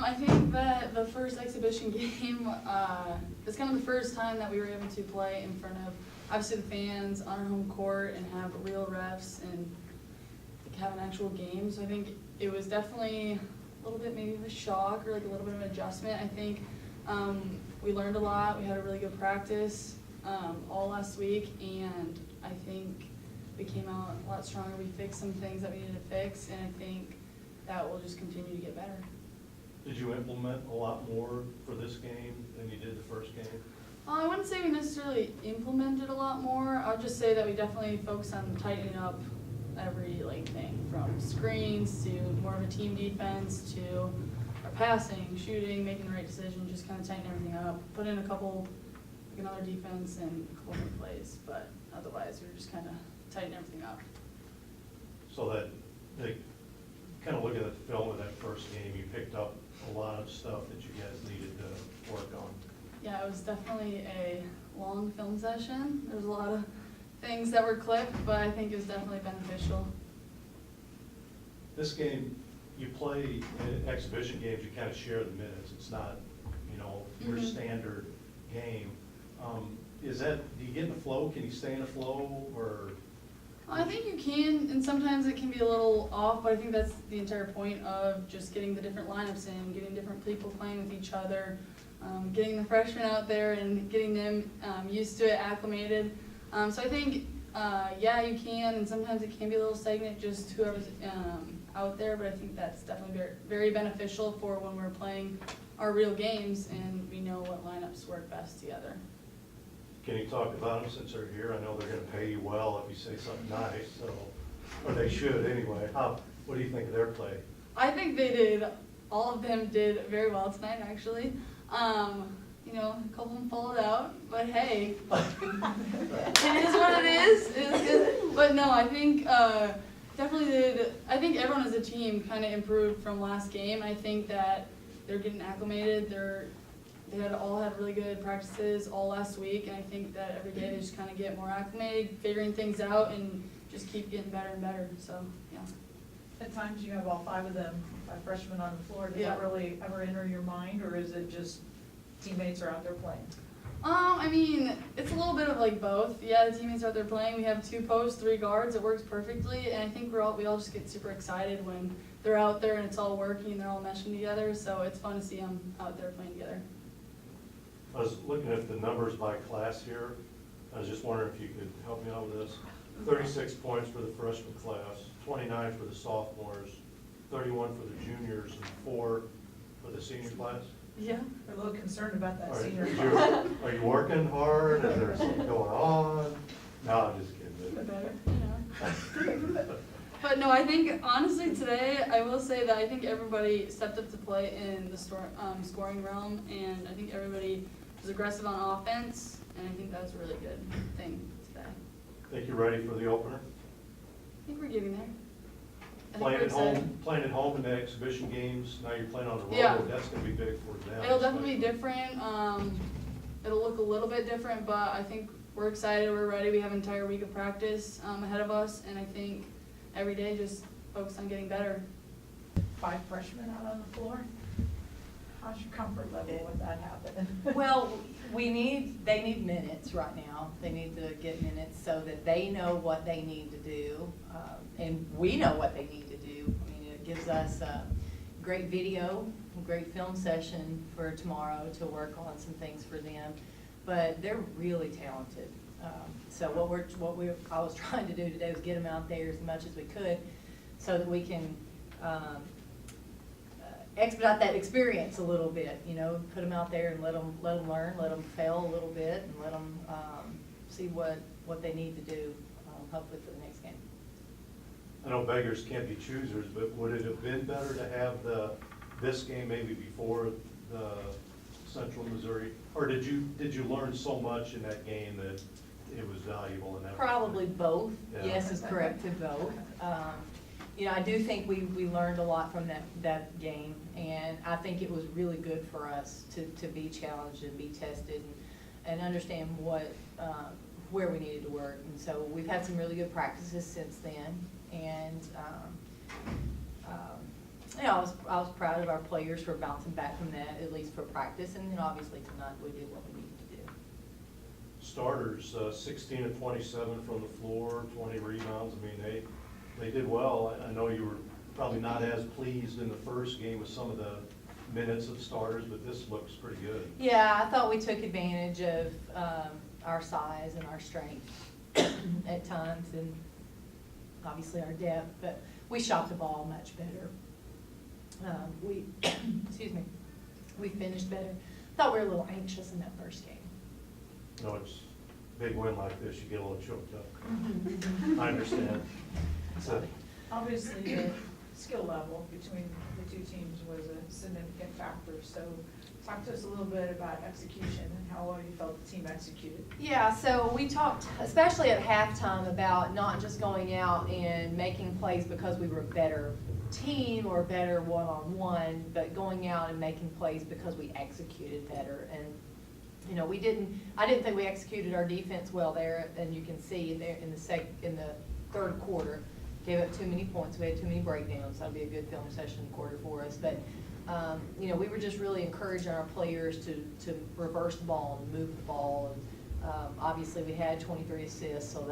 I think that the first exhibition game, it's kind of the first time that we were able to play in front of, obviously, the fans on our home court and have real refs and have an actual game. So I think it was definitely a little bit maybe of a shock or like a little bit of an adjustment. I think we learned a lot. We had a really good practice all last week, and I think we came out a lot stronger. We fixed some things that we needed to fix, and I think that will just continue to get better. Did you implement a lot more for this game than you did the first game? I wouldn't say we necessarily implemented a lot more. I would just say that we definitely focused on tightening up every thing, from screens to more of a team defense to our passing, shooting, making the right decision, just kind of tightening everything up. Put in another defense and a couple more plays, but otherwise we were just kind of tightening everything up. So that they kind of look at the film of that first game, you picked up a lot of stuff that you guys needed to work on. Yeah, it was definitely a long film session. There was a lot of things that were clipped, but I think it was definitely beneficial. This game, you play in exhibition games, you kind of share the minutes. It's not, your standard game. Do you get in the flow? Can you stay in the flow, or? I think you can, and sometimes it can be a little off, but I think that's the entire point of just getting the different lineups in, getting different people playing with each other, getting the freshmen out there and getting them used to it, acclimated. So I think, yeah, you can, and sometimes it can be a little stagnant, just whoever's out there, but I think that's definitely very, very beneficial for when we're playing our real games and we know what lineups work best together. Can you talk about them since they're here? I know they're going to pay you well if you say something nice, so, or they should anyway. What do you think of their play? I think all of them did very well tonight, actually. A couple of them followed out, but hey, it is what it is. It is good. But no, I think definitely I think everyone as a team kind of improved from last game. I think that they're getting acclimated. They all had really good practices all last week, and I think that every day they just kind of get more acclimated, figuring things out, and just keep getting better and better. So, yeah. At times you have all five freshmen on the floor. Does that really ever enter your mind, or is it just teammates are out there playing? I mean, it's a little bit of both. Yeah, the teammates are out there playing. We have 2 posts, 3 guards. It works perfectly, and I think we all just get super excited when they're out there and it's all working and they're all meshing together. So it's fun to see them out there playing together. I was looking at the numbers by class here. I was just wondering if you could help me out with this. 36 points for the freshman class, 29 for the sophomores, 31 for the juniors, and 4 for the senior class. Yeah. We're a little concerned about that senior. Are you working hard? Is there something going on? No, I'm just kidding. But no, I think honestly today, I will say that I think everybody stepped up to play in the scoring realm, and I think everybody was aggressive on offense, and I think that was a really good thing today. Think you're ready for the opener? I think we're getting there. Playing at home in the exhibition games. Now you're playing on the road. Yeah. That's going to be big for them. It'll definitely be different. It'll look a little bit different, but I think we're excited. We're ready. We have an entire week of practice ahead of us, and I think every day just focus on getting better. 5 freshmen out on the floor. How's your comfort level with that happening? Well, they need minutes right now. They need to get minutes so that they know what they need to do, and we know what they need to do. I mean, it gives us a great video, a great film session for tomorrow to work on some things for them. But they're really talented. So I was trying to do today was get them out there as much as we could, so that we can expedite that experience a little bit. Put them out there and let them learn, let them fail a little bit, and let them see what they need to do, hopefully for the next game. I know beggars can't be choosers, but would it have been better to have this game maybe before the Central Missouri, or did you learn so much in that game that it was valuable in that? Probably both. Yeah. Yes is correct to both. I do think we learned a lot from that game, and I think it was really good for us to be challenged and be tested and understand where we needed to work. And so we've had some really good practices since then, and you know, I was proud of our players for bouncing back from that, at least for practice, and then obviously tonight we did what we needed to do. Starters, 16 of 27 from the floor, 20 rebounds. I mean, they did well. I know you were probably not as pleased in the first game with some of the minutes of starters, but this looks pretty good. Yeah, I thought we took advantage of our size and our strength at times, and obviously our depth, but we shot the ball much better. Excuse me, we finished better. Thought we were a little anxious in that first game. No, it's a big win like this, you get a little choked up. I understand. So, Obviously, the skill level between the two teams was a significant factor, so talk to us a little bit about execution and how well you felt the team executed. Yeah, so we talked, especially at halftime, about not just going out and making plays because we were a better team or better one-on-one, but going out and making plays because we executed better. And, you know, I didn't think we executed our defense well there, and you can see there in the third quarter, gave up too many points. We had too many breakdowns. That'll be a good film session quarter for us. But, you know, we were just really encouraging our players to reverse the ball and move the ball. And obviously we had 23 assists, so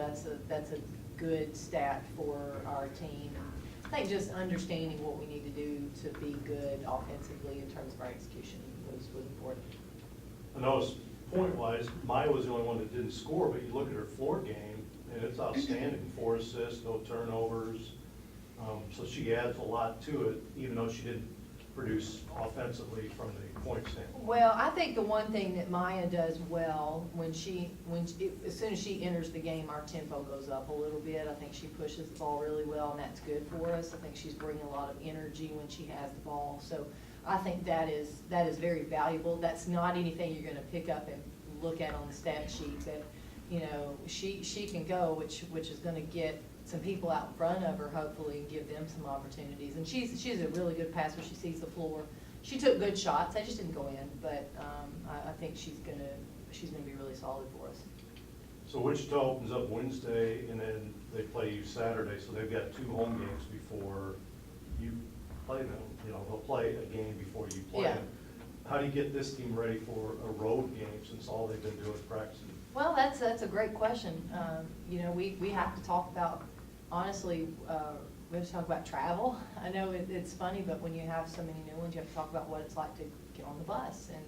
that's a good stat for our team. I think just understanding what we need to do to be good offensively in terms of our execution was important. I noticed point-wise, Maya was the only one that didn't score, but you look at her floor game, and it's outstanding. 4 assists, no turnovers. So she adds a lot to it, even though she didn't produce offensively from the point standpoint. Well, I think the one thing that Maya does well, as soon as she enters the game, our tempo goes up a little bit. I think she pushes the ball really well, and that's good for us. I think she's bringing a lot of energy when she has the ball. So I think that is very valuable. That's not anything you're going to pick up and look at on the stat sheet. That, you know, she can go, which is going to get some people out in front of her, hopefully, and give them some opportunities. And she's a really good passer. She sees the floor. She took good shots. They just didn't go in, but I think she's gonna be really solid for us. So Wichita opens up Wednesday, and then they play you Saturday, so they've got 2 home games before you play them. You know, they'll play a game before you play Yeah. them. How do you get this team ready for a road game, since all they've been doing is practicing? Well, that's a great question. You know, we have to talk about, honestly, we have to talk about travel. I know it's funny, but when you have so many new ones, you have to talk about what it's like to get on the bus and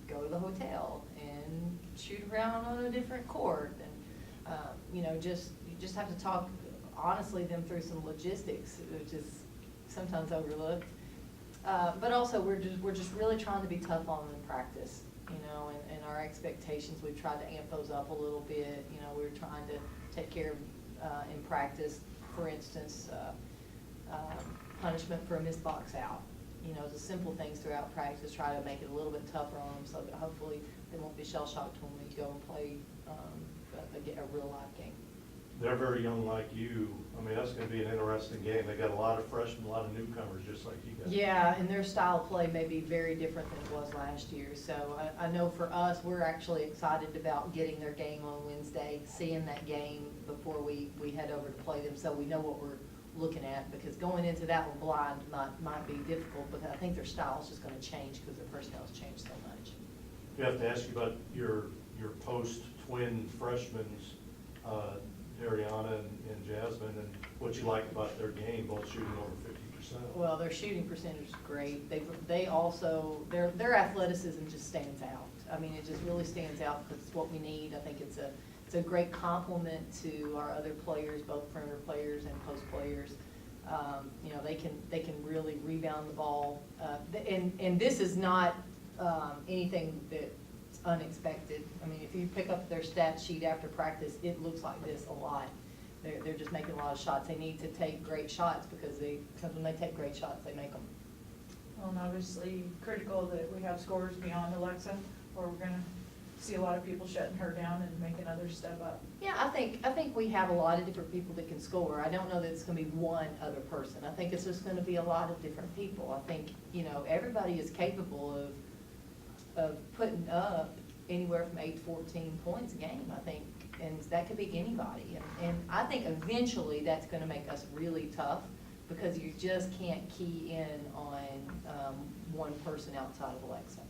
go to the hotel and shoot around on a different court. And, you know, you just have to talk, honestly, them through some logistics, which is sometimes overlooked. But also, we're just really trying to be tough on them in practice, you know, and our expectations, we've tried to amp those up a little bit. You know, we're trying to take care of, in practice, for instance, punishment for a missed box out. You know, the simple things throughout practice, try to make it a little bit tougher on them so that hopefully they won't be shell-shocked when we go and play a real live game. They're very young like you. I mean, that's gonna be an interesting game. They got a lot of freshmen, a lot of newcomers, just like you guys. Yeah, and their style of play may be very different than it was last year. So I know for us, we're actually excited about getting their game on Wednesday, seeing that game before we head over to play them, so we know what we're looking at, because going into that one blind might be difficult, because I think their style is just gonna change because their personnel's changed so much. You have to ask you about your post-twin freshmen, Ariana and Jasmine, and what you like about their game, both shooting over 50%. Well, their shooting percentage is great. They also, their athleticism just stands out. I mean, it just really stands out because it's what we need. I think it's a great complement to our other players, both perimeter players and post players. You know, they can really rebound the ball. And this is not anything that's unexpected. I mean, if you pick up their stat sheet after practice, it looks like this a lot. They're just making a lot of shots. They need to take great shots because when they take great shots, they make them. Well, and obviously critical that we have scores beyond Alexa, or we're gonna see a lot of people shutting her down and making others step up. Yeah, I think we have a lot of different people that can score. I don't know that it's gonna be one other person. I think it's just gonna be a lot of different people. I think, you know, everybody is capable of putting up anywhere from 8 to 14 points a game, I think, and that could be anybody. And I think eventually that's gonna make us really tough because you just can't key in on one person outside of Alexa.